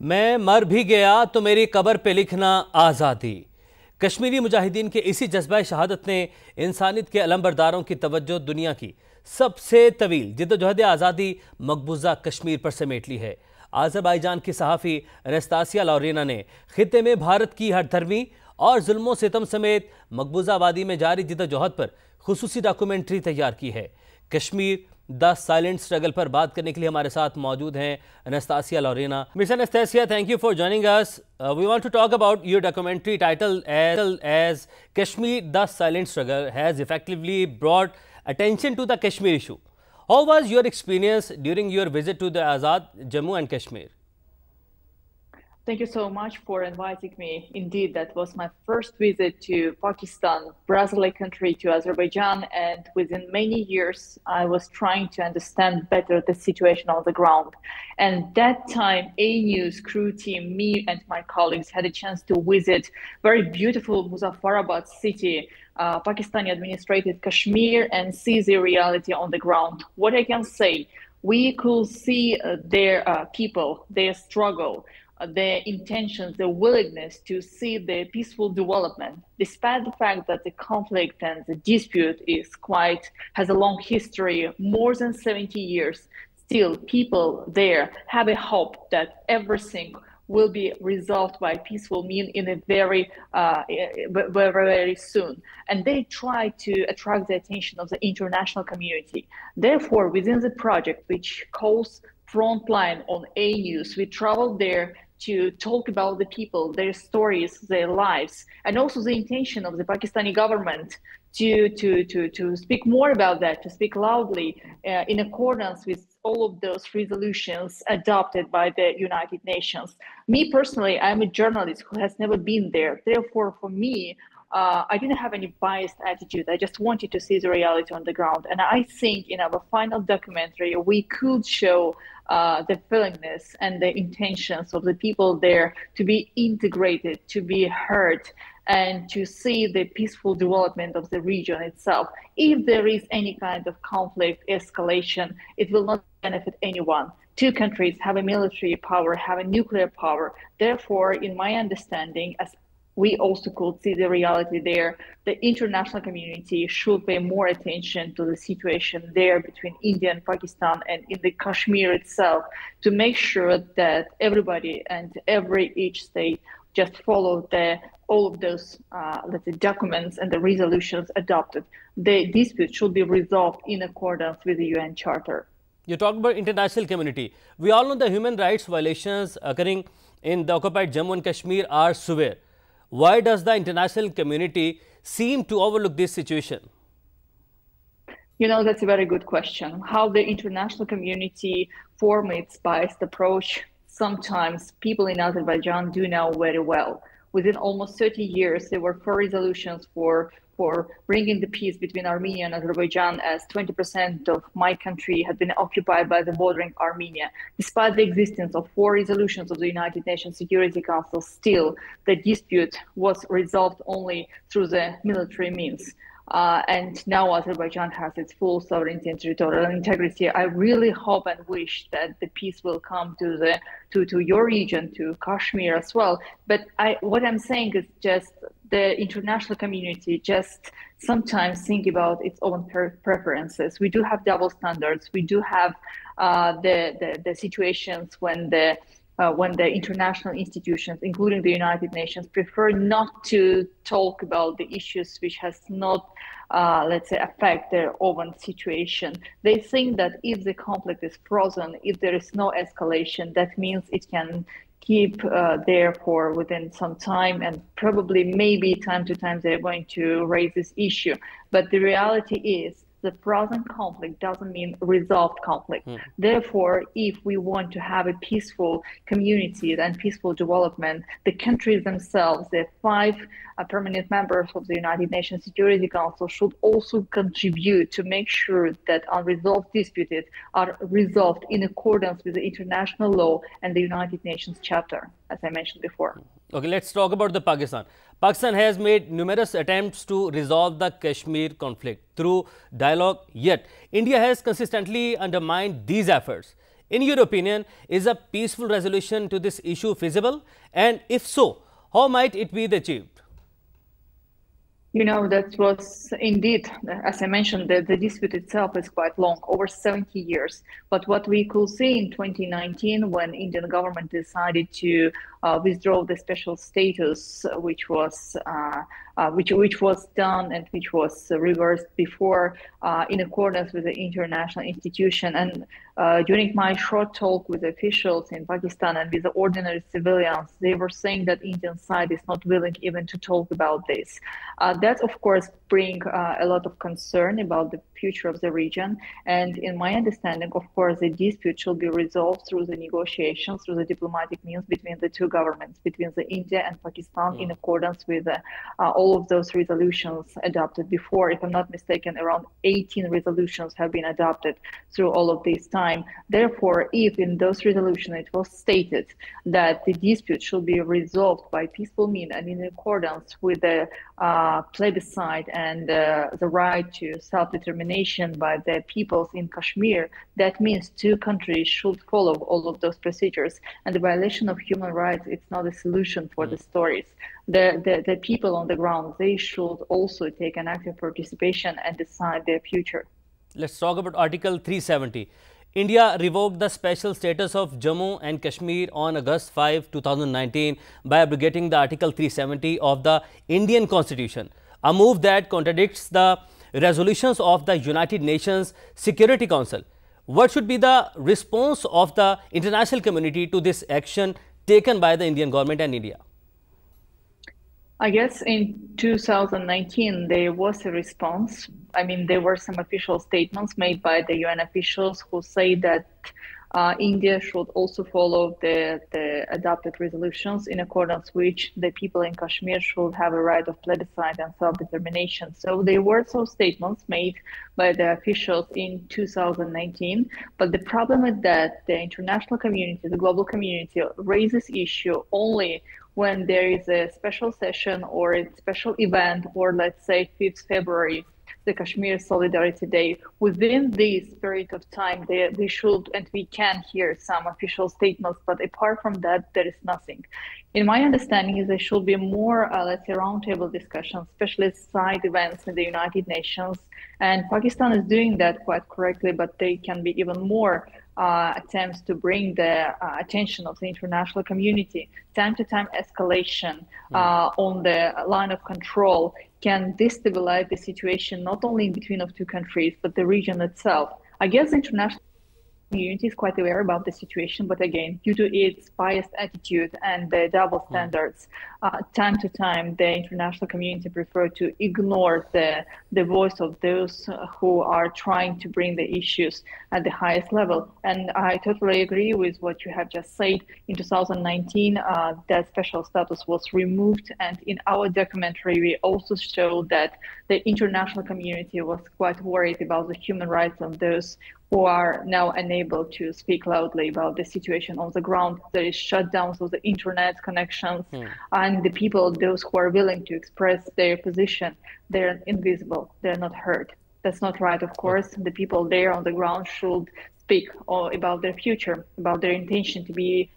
मैं मर भी गया तो मेरी कब्र पे लिखना आज़ादी। कश्मीरी मुजाहिदीन के इसी जज्बा शहादत ने इंसानियत के अलमबरदारों की तवज्जो दुनिया की सबसे तवील जिद्दोजहद आज़ादी मकबूजा कश्मीर पर समेट ली है। आज़रबाईजान की सहाफ़ी रेस्तासिया लॉरेना ने खित्ते में भारत की हर धर्मी और जुल्मों सितम समेत मकबूजा वादी में जारी जिद्दोजहद पर खुसूसी डॉक्यूमेंट्री तैयार की है। कश्मीर द साइलेंट स्ट्रगल पर बात करने के लिए हमारे साथ मौजूद हैं Anastasia Lorena. Miss Anastasia, thank you for joining us. We want to talk about your documentary title as Kashmir the Silent Struggle has effectively brought attention to the Kashmir issue. How was your experience during your visit to the Azad Jammu and Kashmir? Thank you so much for inviting me. Indeed, that was my first visit to Pakistan, Brazil-like country, to Azerbaijan, and within many years, I was trying to understand better the situation on the ground. And that time, A News crew team, me and my colleagues had a chance to visit very beautiful Muzaffarabad city, Pakistani-administrated Kashmir, and see the reality on the ground. What I can say, we could see their people, their struggle, their intentions, their willingness to see the peaceful development, despite the fact that the conflict and the dispute has a long history, more than 70 years. Still, people there have a hope that everything will be resolved by peaceful means in a very soon. And they try to attract the attention of the international community. Therefore, within the project, which calls Frontline on A News, we traveled there to talk about the people, their stories, their lives, and also the intention of the Pakistani government to speak more about that, to speak loudly in accordance with all of those resolutions adopted by the United Nations. Me personally, I'm a journalist who has never been there. Therefore, for me, I didn't have any biased attitude. I just wanted to see the reality on the ground. And I think in our final documentary, we could show the willingness and the intentions of the people there to be integrated, to be heard, and to see the peaceful development of the region itself. If there is any kind of conflict, escalation, it will not benefit anyone. Two countries have a military power, have a nuclear power. Therefore, in my understanding, as we also could see the reality there, the international community should pay more attention to the situation there between India and Pakistan and in the Kashmir itself, to make sure that everybody and each state just follow all of those let's say documents and the resolutions adopted. The dispute should be resolved in accordance with the UN Charter. You talk about international community. We all know the human rights violations occurring in the occupied Jammu and Kashmir are severe. Why does the international community seem to overlook this situation? You know, that's a very good question. How the international community forms its biased approach, sometimes people in Azerbaijan do know very well. Within almost 30 years, there were 4 resolutions for bringing the peace between Armenia and Azerbaijan, as 20% of my country had been occupied by the bordering Armenia. Despite the existence of 4 resolutions of the United Nations Security Council, still the dispute was resolved only through the military means. And now Azerbaijan has its full sovereignty and territorial integrity. I really hope and wish that the peace will come to your region, to Kashmir as well. But what I'm saying is just the international community just sometimes think about its own preferences. We do have double standards. We do have the situations when the international institutions, including the United Nations, prefer not to talk about the issues which has not, let's say, affect their own situation. They think that if the conflict is frozen, if there is no escalation, that means it can keep there for within some time, and probably maybe time to time they're going to raise this issue. But the reality is, the frozen conflict doesn't mean resolved conflict. Therefore, if we want to have a peaceful community and peaceful development, the countries themselves, the 5 permanent members of the United Nations Security Council, should also contribute to make sure that unresolved disputes are resolved in accordance with the international law and the United Nations Charter, as I mentioned before. Okay, let's talk about the Pakistan. Pakistan has made numerous attempts to resolve the Kashmir conflict through dialogue, yet India has consistently undermined these efforts. In your opinion, is a peaceful resolution to this issue feasible? And if so, how might it be achieved? You know, that was indeed, as I mentioned, the dispute itself is quite long, over 70 years. But what we could see in 2019, when Indian government decided to withdraw the special status, which was done and which was reversed before, in accordance with the international institution. And during my short talk with officials in Pakistan and with the ordinary civilians, they were saying that Indian side is not willing even to talk about this. That, of course, bring a lot of concern about the future of the region. And in my understanding, of course, the dispute should be resolved through the negotiations, through the diplomatic means between the two governments, between the India and Pakistan, in accordance with all of those resolutions adopted before. If I'm not mistaken, around 18 resolutions have been adopted through all of this time. Therefore, if in those resolutions it was stated that the dispute should be resolved by peaceful means and in accordance with the plebiscite and the right to self-determination by the peoples in Kashmir, that means two countries should follow all of those procedures. And the violation of human rights, it's not a solution for the stories. The people on the ground, they should also take an active participation and decide their future. Let's talk about Article 370. India revoked the special status of Jammu and Kashmir on August 5, 2019 by abrogating the Article 370 of the Indian Constitution, a move that contradicts the resolutions of the United Nations Security Council. What should be the response of the international community to this action taken by the Indian government and India? I guess in 2019, there was a response. I mean, there were some official statements made by the UN officials who say that India should also follow the adopted resolutions in accordance with which the people in Kashmir should have a right of plebiscite and self-determination. So there were some statements made by the officials in 2019. But the problem is that the international community, the global community, raises issue only when there is a special session or a special event, or let's say 5th February, the Kashmir Solidarity Day. Within this period of time, we should and we can hear some official statements, but apart from that, there is nothing. In my understanding, there should be more, let's say, roundtable discussions, especially side events in the United Nations. And Pakistan is doing that quite correctly, but there can be even more attempts to bring the attention of the international community. Time-to-time escalation on the line of control can destabilize the situation not only in between of two countries, but the region itself. I guess the international community is quite aware about the situation, but again, due to its biased attitude and the double standards, time to time, the international community prefer to ignore the voice of those who are trying to bring the issues at the highest level. And I totally agree with what you have just said. In 2019, that special status was removed. And in our documentary, we also showed that the international community was quite worried about the human rights of those who are now unable to speak loudly about the situation on the ground. There is shutdowns of the internet connections, and the people, those who are willing to express their position, they're invisible, they're not heard. That's not right, of course. The people there on the ground should speak about their future, about their intention to be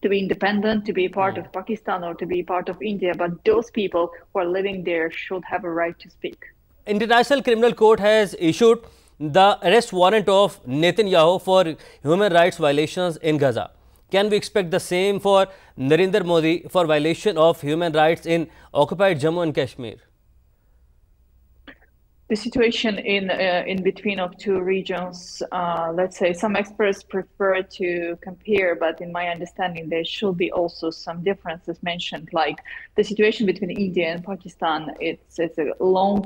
independent, to be part of Pakistan or to be part of India. But those people who are living there should have a right to speak. International Criminal Court has issued the arrest warrant of Netanyahu for human rights violations in Gaza. Can we expect the same for Narendra Modi for violation of human rights in occupied Jammu and Kashmir? The situation in between of two regions, let's say some experts prefer to compare, but in my understanding, there should be also some differences mentioned, like the situation between India and Pakistan. It's a long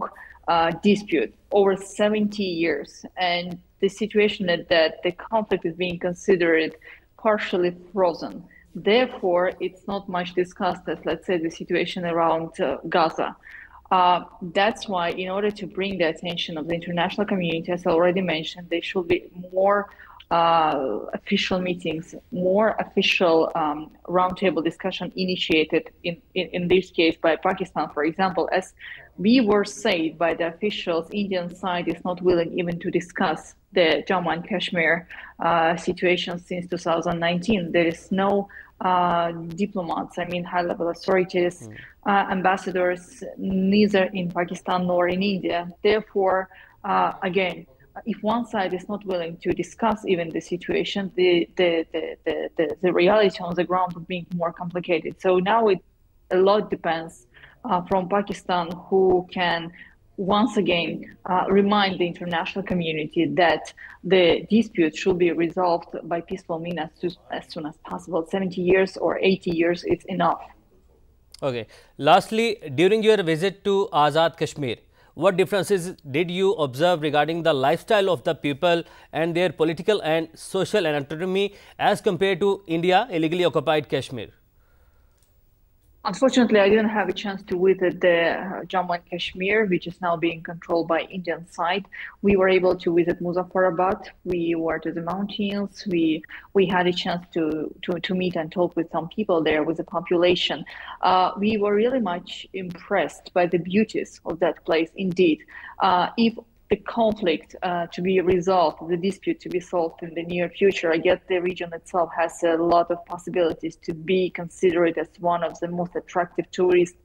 dispute over 70 years, and the situation that the conflict is being considered partially frozen. Therefore, it's not much discussed as, let's say, the situation around Gaza. That's why, in order to bring the attention of the international community, as I already mentioned, there should be more official meetings, more official roundtable discussion initiated in this case by Pakistan, for example, as we were said by the officials, Indian side is not willing even to discuss the Jammu and Kashmir situation since 2019. There is no diplomats, I mean high-level authorities, ambassadors, neither in Pakistan nor in India. Therefore, again, if one side is not willing to discuss even the situation, the reality on the ground would be more complicated. So now a lot depends from Pakistan, who can once again remind the international community that the dispute should be resolved by peaceful means as soon as possible. 70 years or 80 years, it's enough. Okay. Lastly, during your visit to Azad Kashmir, what differences did you observe regarding the lifestyle of the people and their political and social autonomy as compared to India, illegally occupied Kashmir? Unfortunately, I didn't have a chance to visit the Jammu and Kashmir, which is now being controlled by Indian side. We were able to visit Muzaffarabad. We were to the mountains. We had a chance to meet and talk with some people there, with the population. We were really much impressed by the beauties of that place. Indeed, if the conflict to be resolved, the dispute to be solved in the near future, I guess the region itself has a lot of possibilities to be considered as one of the most attractive tourist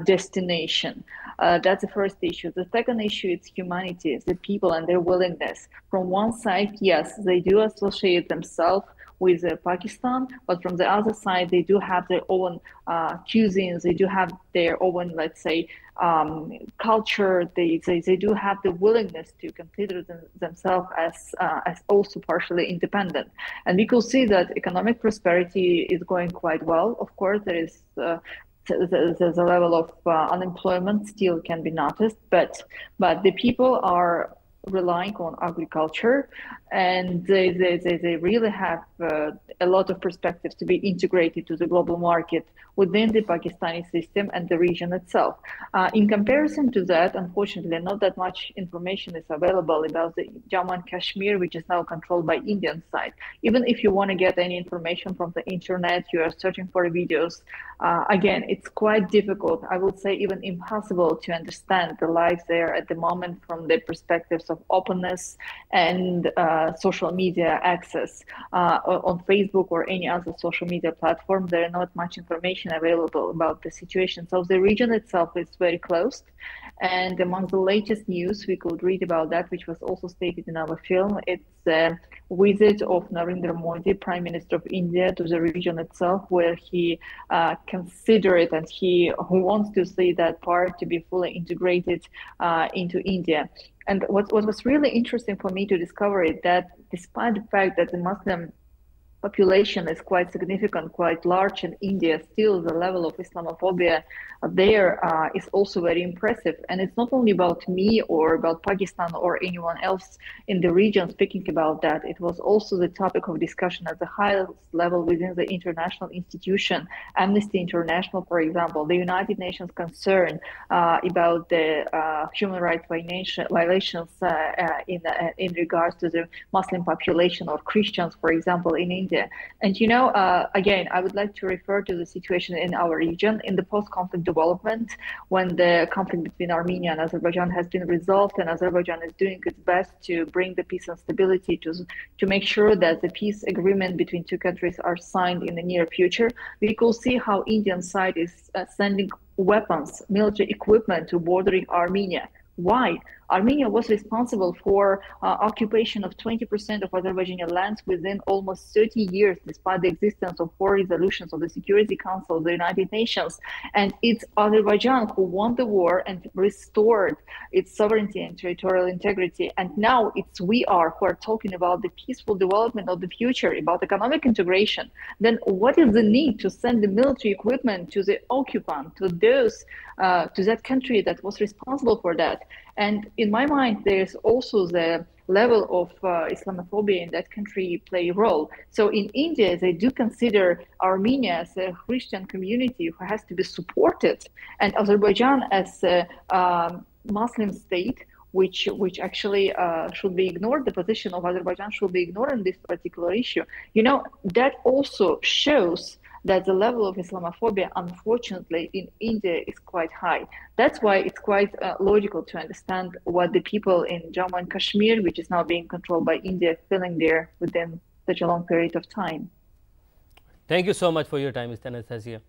destination. That's the first issue. The second issue is humanity, the people and their willingness. From one side, yes, they do associate themselves with Pakistan, but from the other side, they do have their own cuisines, they do have their own, let's say, culture. They do have the willingness to consider themselves as also partially independent. And we could see that economic prosperity is going quite well. Of course, there is there's a level of unemployment still can be noticed, but the people are relying on agriculture, and they really have a lot of perspectives to be integrated to the global market within the Pakistani system and the region itself. In comparison to that, unfortunately, not that much information is available about the Jammu and Kashmir, which is now controlled by Indian side. Even if you want to get any information from the internet, you are searching for videos. Again, it's quite difficult, I would say even impossible, to understand the life there at the moment from the perspectives of openness and social media access. On Facebook or any other social media platform, there are not much information available about the situation. So the region itself is very closed. And among the latest news we could read about that, which was also stated in our film, it's a visit of Narendra Modi, Prime Minister of India, to the region itself, where he considered and he wants to see that part to be fully integrated into India. And what was really interesting for me to discover is that despite the fact that the Muslim population is quite significant, quite large in India, still the level of Islamophobia there is also very impressive. And it's not only about me or about Pakistan or anyone else in the region speaking about that. It was also the topic of discussion at the highest level within the international institution. Amnesty International, for example, the United Nations concern about the human rights violations in regards to the Muslim population or Christians, for example, in India. And you know, again, I would like to refer to the situation in our region in the post-conflict development, when the conflict between Armenia and Azerbaijan has been resolved, and Azerbaijan is doing its best to bring the peace and stability to make sure that the peace agreement between two countries are signed in the near future. We could see how Indian side is sending weapons, military equipment to bordering Armenia. Why? Armenia was responsible for occupation of 20% of Azerbaijani lands within almost 30 years, despite the existence of 4 resolutions of the Security Council of the United Nations. And it's Azerbaijan who won the war and restored its sovereignty and territorial integrity. And now it's we who are talking about the peaceful development of the future, about economic integration. Then what is the need to send the military equipment to the occupant, to those, to that country that was responsible for that? And in my mind, there's also the level of Islamophobia in that country play a role. So in India, they do consider Armenia as a Christian community who has to be supported, and Azerbaijan as a Muslim state which actually should be ignored. The position of Azerbaijan should be ignored on this particular issue. That also shows that the level of Islamophobia, unfortunately, in India is quite high. That's why it's quite logical to understand what the people in Jammu and Kashmir, which is now being controlled by India, are feeling there within such a long period of time. Thank you so much for your time, Ms. Anastasia.